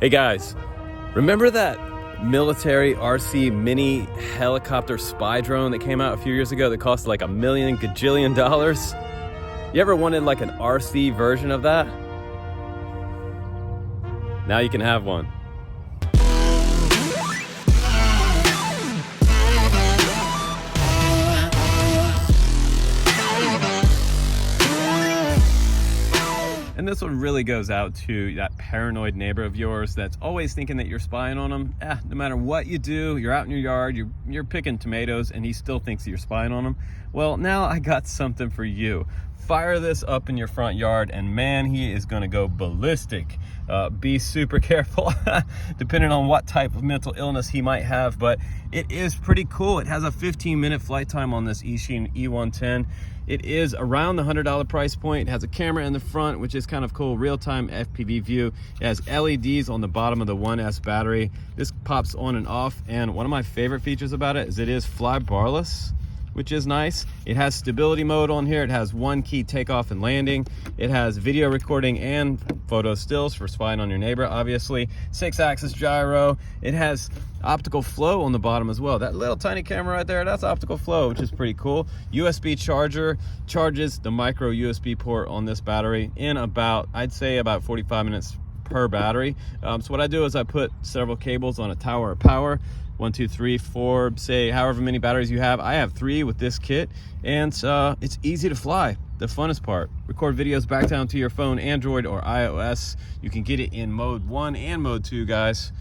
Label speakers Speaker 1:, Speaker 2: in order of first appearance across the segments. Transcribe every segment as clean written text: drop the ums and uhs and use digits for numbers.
Speaker 1: Hey guys, remember that military RC mini helicopter spy drone that came out a few years ago that cost like $1 million gajillion? You ever wanted like an RC version of that? Now you can have one. And this one really goes out to that paranoid neighbor of yours that's always thinking that you're spying on him. No matter what you do, you're out in your yard, you're picking tomatoes, and he still thinks that you're spying on him. Well, now I got something for you. Fire this up in your front yard, and man, he is gonna go ballistic. Be super careful, depending on what type of mental illness he might have, but it is pretty cool. It has a 15-minute flight time on this Eachine E110. It is around the $100 price point. It has a camera in the front, which is kind of cool, real-time FPV view. It has LEDs on the bottom of the 1S battery. This pops on and off, and one of my favorite features about it is it is fly barless, which is nice. It has stability mode on here. It has one key takeoff and landing. It has video recording and photo stills for spying on your neighbor, obviously. 6-axis gyro. It has optical flow on the bottom as well. That little tiny camera right there, that's optical flow, which is pretty cool. USB charger, charges the micro USB port on this battery in about, I'd say about 45 minutes per battery. So what I do is I put several cables on a tower of power. 1, 2, 3, 4, say however many batteries you have. I have 3 with this kit, and it's easy to fly. The funnest part, record videos back down to your phone, Android or iOS. You can get it in mode 1 and mode 2, guys,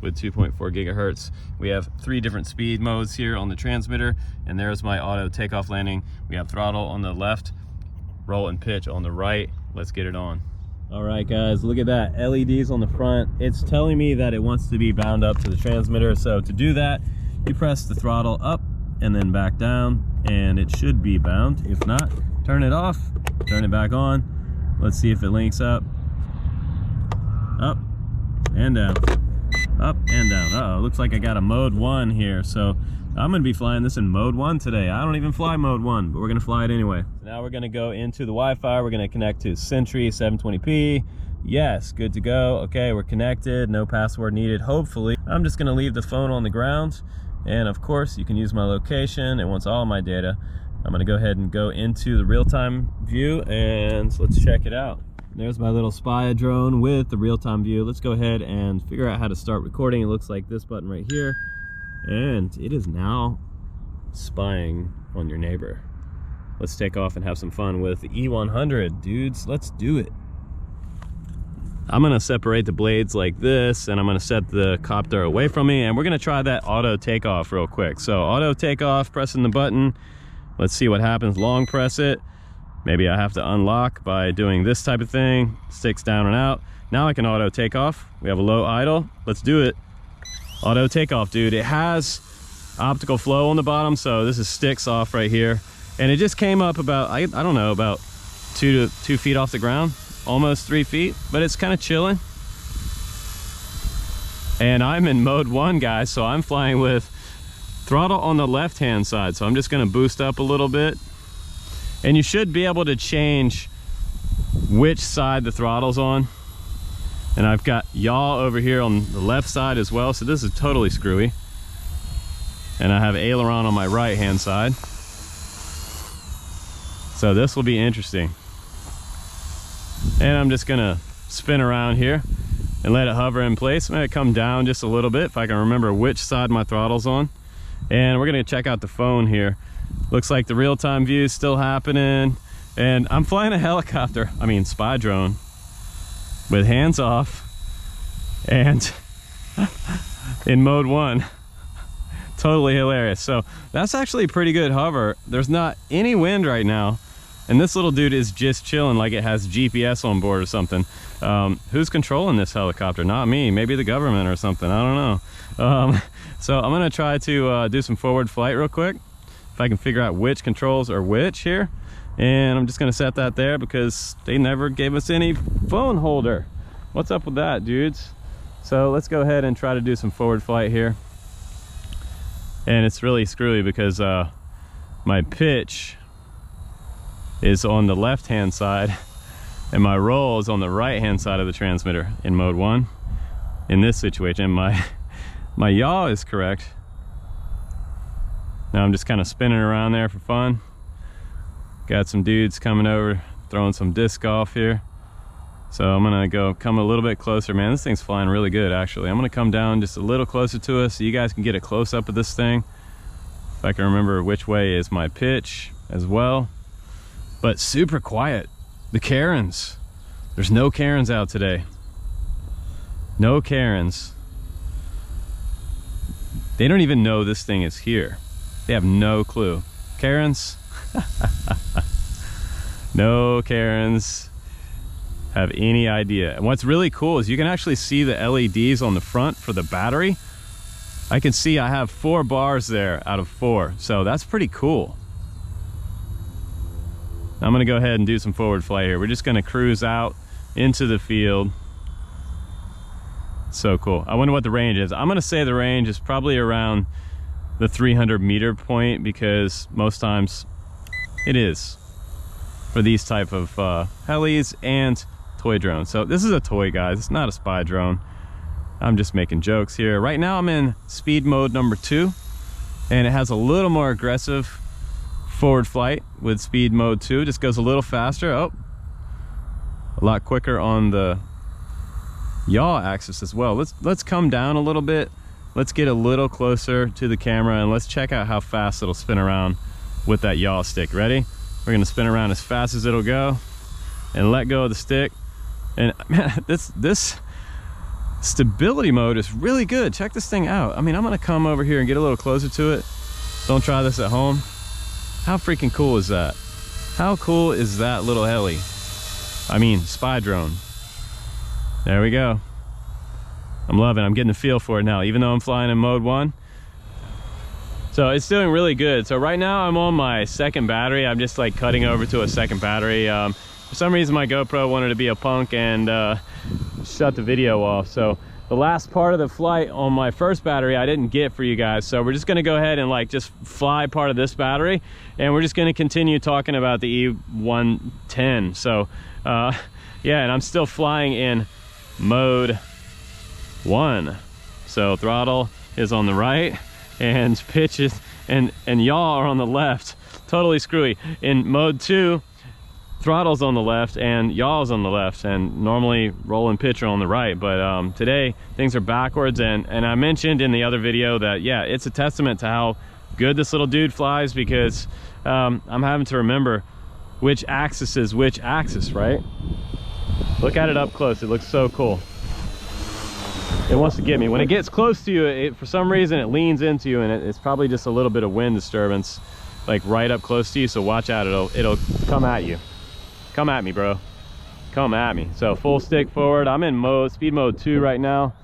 Speaker 1: with 2.4 gigahertz. We have 3 different speed modes here on the transmitter, and there's my auto takeoff landing. We have throttle on the left, roll and pitch on the right. Let's get it on. All right, guys, look at that, LEDs on the front. It's telling me that it wants to be bound up to the transmitter. So to do that, you press the throttle up and then back down, and it should be bound. If not, turn it off, turn it back on. Let's see if it links up. Up and down, up and down. Uh-oh, looks like I got a mode 1 here. So I'm gonna be flying this in mode 1 today. I don't even fly mode 1, but we're gonna fly it anyway. Now we're gonna go into the Wi-Fi. We're gonna connect to SENTRY 720p. Yes, good to go. Okay, we're connected, no password needed, hopefully. I'm just gonna leave the phone on the ground. And of course, you can use my location. It wants all my data. I'm gonna go ahead and go into the real-time view, and let's check it out. There's my little spy drone with the real-time view. Let's go ahead and figure out how to start recording. It looks like this button right here. And it is now spying on your neighbor. Let's take off and have some fun with the E100, dudes. Let's do it. I'm gonna separate the blades like this, and I'm gonna set the copter away from me, and we're gonna try that auto takeoff real quick. So auto takeoff, pressing the button. Let's see what happens. Long press it. Maybe I have to unlock by doing this type of thing. Sticks down and out. Now I can auto takeoff. We have a low idle. Let's do it. Auto takeoff, dude. It has optical flow on the bottom, so this is sticks off right here, and it just came up about I don't know, about 2 feet off the ground, almost 3 feet, but it's kind of chilling. And I'm in mode 1, guys, so I'm flying with throttle on the left hand side. So I'm just going to boost up a little bit, and you should be able to change which side the throttle's on. And I've got yaw over here on the left side as well, so this is totally screwy. And I have aileron on my right hand side. So this will be interesting. And I'm just gonna spin around here and let it hover in place. I'm gonna come down just a little bit if I can remember which side my throttle's on. And we're gonna check out the phone here. Looks like the real-time view is still happening. And I'm flying a helicopter, I mean spy drone, with hands off and in mode 1. Totally hilarious. So that's actually a pretty good hover. There's not any wind right now, and this little dude is just chilling like it has GPS on board or something. Who's controlling this helicopter? Not me, maybe the government or something, I don't know. So I'm gonna try to do some forward flight real quick, if I can figure out which controls are which here. And I'm just gonna set that there because they never gave us any phone holder. What's up with that, dudes? So let's go ahead and try to do some forward flight here. And it's really screwy because my pitch is on the left hand side and my roll is on the right hand side of the transmitter in mode 1. in this situation. My yaw is correct. Now I'm just kind of spinning around there for fun. Got some dudes coming over, throwing some disc golf here. So I'm gonna come a little bit closer. Man, this thing's flying really good, actually. I'm gonna come down just a little closer to us so you guys can get a close-up of this thing. If I can remember which way is my pitch as well. But super quiet. The Karens. There's no Karens out today. No Karens. They don't even know this thing is here. They have no clue. Karens? No Karens have any idea. And what's really cool is you can actually see the LEDs on the front for the battery. I can see I have 4 bars there out of 4, so that's pretty cool. I'm gonna go ahead and do some forward flight here. We're just gonna cruise out into the field. So cool. I wonder what the range is. I'm gonna say the range is probably around the 300-meter point, because most times it is for these type of helis and toy drones. So this is a toy, guys. It's not a spy drone. I'm just making jokes here. Right now I'm in speed mode number 2, and it has a little more aggressive forward flight with speed mode 2. Just goes a little faster. Oh, a lot quicker on the yaw axis as well. Let's come down a little bit. Let's get a little closer to the camera, and let's check out how fast it'll spin around with that yaw stick. Ready? We're gonna spin around as fast as it'll go and let go of the stick. And man, this stability mode is really good. Check this thing out. I mean, I'm gonna come over here and get a little closer to it. Don't try this at home. How freaking cool is that? How cool is that little heli? I mean, spy drone. There we go. I'm loving it. I'm getting the feel for it now, even though I'm flying in mode 1. So it's doing really good. So right now I'm on my second battery. I'm just like cutting over to a second battery. For some reason my GoPro wanted to be a punk and shut the video off. So the last part of the flight on my first battery I didn't get for you guys. So we're just gonna go ahead and like just fly part of this battery, and we're just gonna continue talking about the E110. So yeah, and I'm still flying in mode 1. So throttle is on the right, and pitch is and yaw are on the left. Totally screwy. In mode 2, throttle's on the left and yaw's on the left, and normally roll and pitch are on the right. But today things are backwards, and I mentioned in the other video that yeah, it's a testament to how good this little dude flies, because I'm having to remember which axis is which axis, right? Look at it up close. It looks so cool. It wants to get me. When it gets close to you, for some reason it leans into you, and it's probably just a little bit of wind disturbance, like right up close to you. So watch out, it'll come at you. Come at me, bro. Come at me. So full stick forward. I'm in speed mode 2 right now.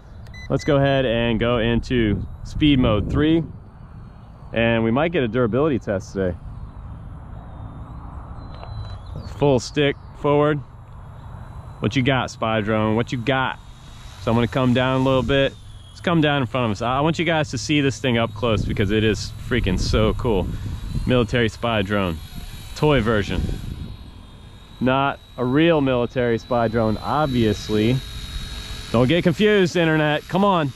Speaker 1: Let's go ahead and go into speed mode 3, and we might get a durability test today. Full stick forward. What you got, spy drone? What you got? So I'm gonna come down a little bit. Let's come down in front of us. I want you guys to see this thing up close, because it is freaking so cool. Military spy drone, toy version. Not a real military spy drone, obviously. Don't get confused, internet. Come on.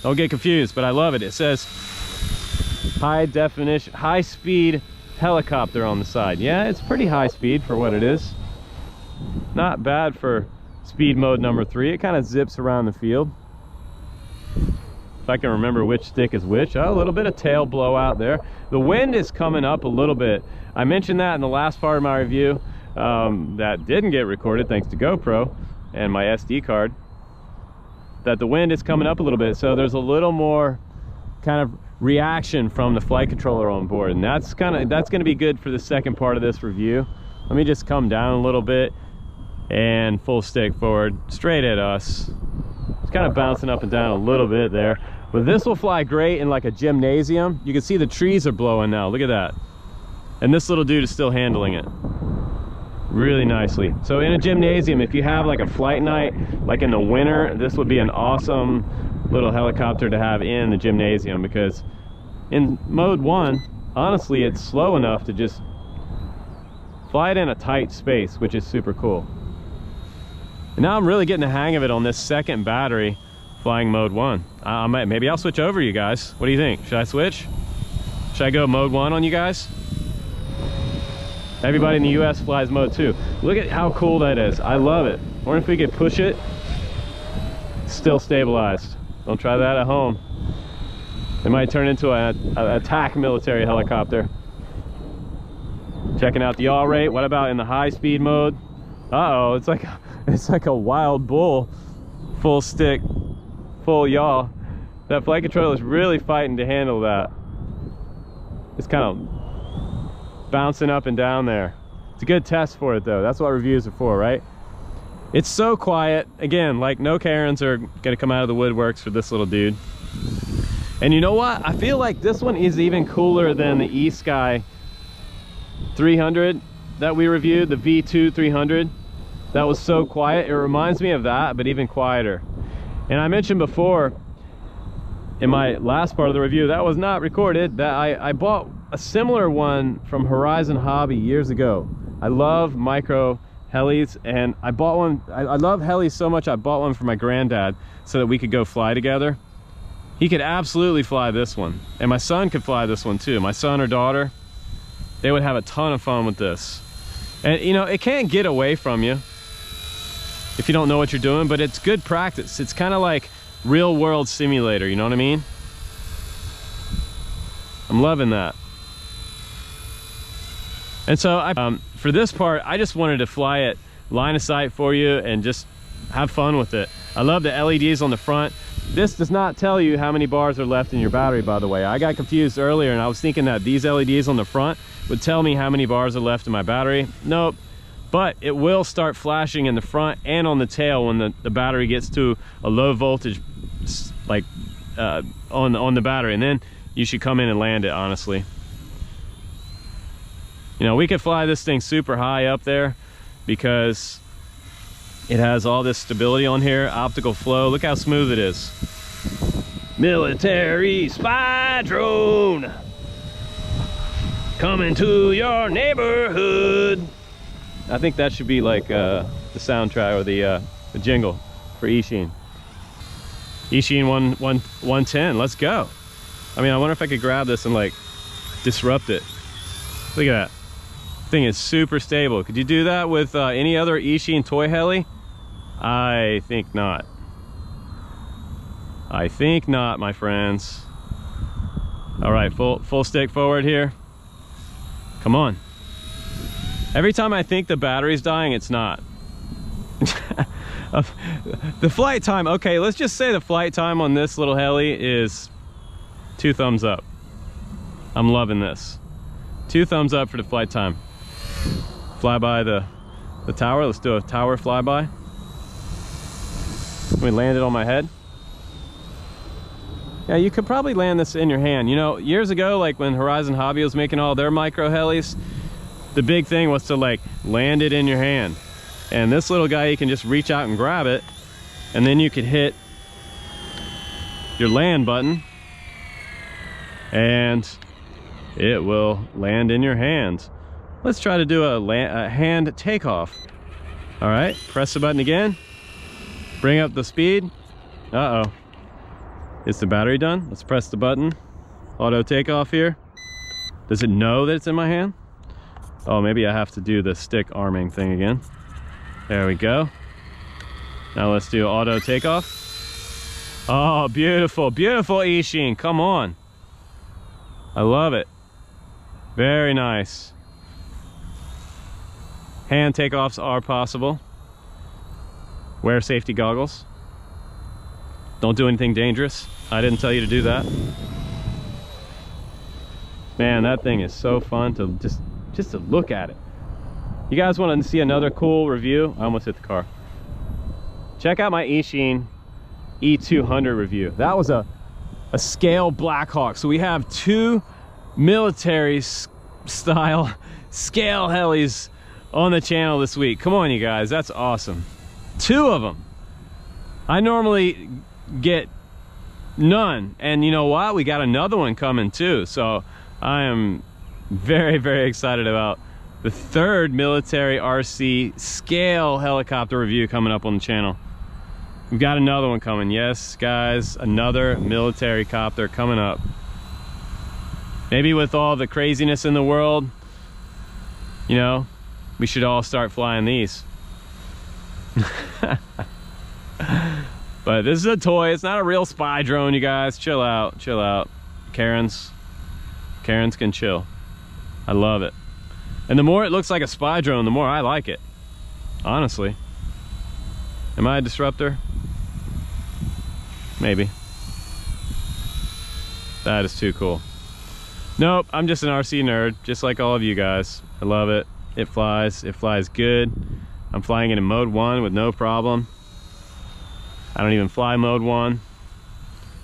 Speaker 1: Don't get confused, but I love it. It says high definition, high speed helicopter on the side. Yeah, it's pretty high speed for what it is. Not bad for speed mode number 3. It kind of zips around the field. If I can remember which stick is which. Oh, a little bit of tail blowout there. The wind is coming up a little bit. I mentioned that in the last part of my review that didn't get recorded thanks to GoPro and my SD card, that the wind is coming up a little bit. So there's a little more kind of reaction from the flight controller on board, and that's going to be good for the second part of this review. Let me just come down a little bit and full stick forward straight at us. It's kind of bouncing up and down a little bit there, but this will fly great in like a gymnasium. You can see the trees are blowing now. Look at that. And this little dude is still handling it really nicely. So in a gymnasium, if you have like a flight night, like in the winter, this would be an awesome little helicopter to have in the gymnasium, because in mode 1, honestly, it's slow enough to just fly it in a tight space, which is super cool. And now I'm really getting the hang of it on this second battery. flying mode 1. Maybe I'll switch over, you guys. What do you think? Should I switch? Should I go mode 1 on you guys? Everybody in the US flies mode 2. Look at how cool that is. I love it. I wonder if we could push it. Still stabilized. Don't try that at home. It might turn into an attack military helicopter. Checking out the yaw rate. What about in the high speed mode? Uh-oh, it's like a wild bull. Full stick, full yaw. That flight controller is really fighting to handle that. It's kind of bouncing up and down there. It's a good test for it though. That's what reviews are for, right? It's so quiet. Again, like no Karens are gonna come out of the woodworks for this little dude. And you know what? I feel like this one is even cooler than the eSky 300 that we reviewed, the V2 300. That was so quiet. It reminds me of that, but even quieter. And I mentioned before in my last part of the review that was not recorded, that I bought a similar one from Horizon Hobby years ago. I love micro helis, and I bought one. I love helis so much I bought one for my granddad so that we could go fly together. He could absolutely fly this one, and my son could fly this one too. My son or daughter, they would have a ton of fun with this. And you know, it can't get away from you if you don't know what you're doing, but it's good practice. It's kind of like real world simulator, you know what I mean? I'm loving that. And so for this part, I just wanted to fly it line of sight for you and just have fun with it. I love the LEDs on the front. This does not tell you how many bars are left in your battery, by the way. I got confused earlier and I was thinking that these LEDs on the front would tell me how many bars are left in my battery. Nope. But it will start flashing in the front and on the tail when the battery gets to a low voltage, like on the battery, and then you should come in and land it, honestly. You know, we could fly this thing super high up there because it has all this stability on here, optical flow. Look how smooth it is. Military spy drone coming to your neighborhood. I think that should be like the soundtrack or the jingle for Eachine. Eachine E110, let's go. I mean, I wonder if I could grab this and like disrupt it. Look at that. Thing is super stable. Could you do that with any other Eachine toy heli? I think not. I think not, my friends. All right, full stick forward here. Come on. Every time I think the battery's dying, it's not. The flight time, okay, let's just say the flight time on this little heli is 2 thumbs up. I'm loving this. 2 thumbs up for the flight time. Fly by the tower. Let's do a tower flyby. Let me land it on my head. Yeah, you could probably land this in your hand. You know, years ago, like when Horizon Hobby was making all their micro helis, the big thing was to like land it in your hand. And this little guy, you can just reach out and grab it, and then you could hit your land button and it will land in your hand. Let's try to do a hand takeoff. All right, press the button again, bring up the speed. Uh-oh, is the battery done? Let's press the button, auto takeoff here. Does it know that it's in my hand? Oh, maybe I have to do the stick arming thing again. There we go. Now let's do auto takeoff. Oh, beautiful, beautiful Eachine, come on. I love it. Very nice. Hand takeoffs are possible. Wear safety goggles. Don't do anything dangerous. I didn't tell you to do that. Man, that thing is so fun to just to look at it. You guys want to see another cool review? I almost hit the car. Check out my Eachine E200 review. That was a scale BLACKHAWK. So we have 2 military style scale helis on the channel this week. Come on, you guys, that's awesome. 2 of them. I normally get none, and you know what? We got another one coming too. So I am very, very excited about the 3rd military RC scale helicopter review coming up on the channel. We've got another one coming. Yes, guys, another military copter coming up. Maybe with all the craziness in the world, you know, we should all start flying these. But this is a toy. It's not a real spy drone, you guys. Chill out, chill out. Karens can chill. I love it. And the more it looks like a spy drone, the more I like it. Honestly. Am I a disruptor? Maybe. That is too cool. Nope, I'm just an RC nerd, just like all of you guys. I love it. It flies good. I'm flying it in mode 1 with no problem. I don't even fly mode 1.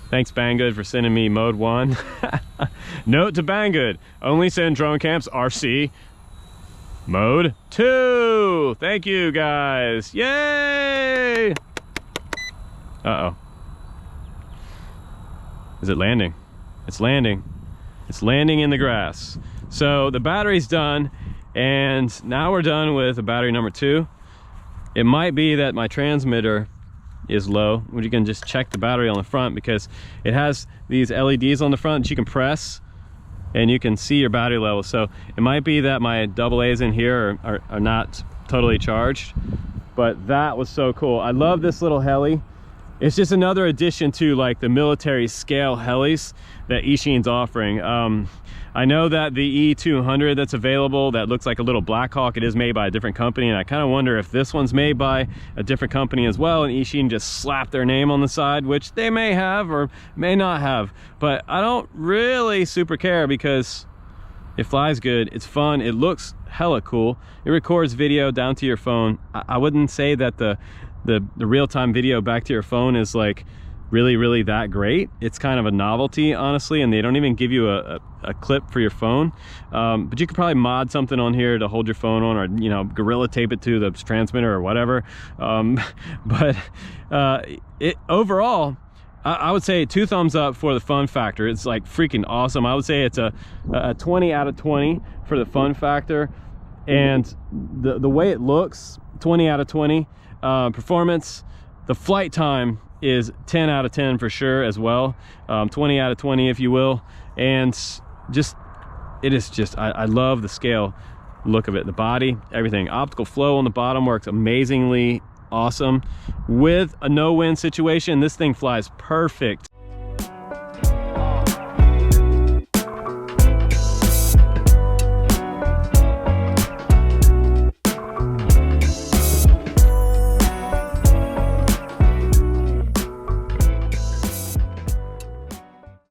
Speaker 1: Thanks Banggood for sending me mode 1. Note to Banggood, only send drone camps RC mode 2. Thank you guys. Yay! Uh-oh. Is it landing? It's landing. It's landing in the grass. So the battery's done, and now we're done with the battery number 2. It might be that my transmitter is low. You can just check the battery on the front, because it has these LEDs on the front that you can press and you can see your battery level. So it might be that my AA's in here are not totally charged. But that was so cool. I love this little heli. It's just another addition to like the military scale helis that Eachine's offering. I know that the E200 that's available, that looks like a little BLACKHAWK, it is made by a different company, and I kind of wonder if this one's made by a different company as well, and Eachine just slapped their name on the side, which they may have or may not have. But I don't really super care, because it flies good, it's fun, it looks hella cool, it records video down to your phone. I wouldn't say that the real-time video back to your phone is like really that great. It's kind of a novelty, honestly, and they don't even give you a clip for your phone. But you could probably mod something on here to hold your phone on, or, you know, gorilla tape it to the transmitter or whatever. Overall, I would say 2 thumbs up for the fun factor. It's like freaking awesome. I would say it's a 20 out of 20 for the fun factor, and the way it looks, 20 out of 20. Performance, the flight time is 10 out of 10 for sure as well. 20 out of 20 if you will. And just, it is just, I love the scale look of it, the body, everything. Optical flow on the bottom works amazingly awesome. With a no wind situation, this thing flies perfect.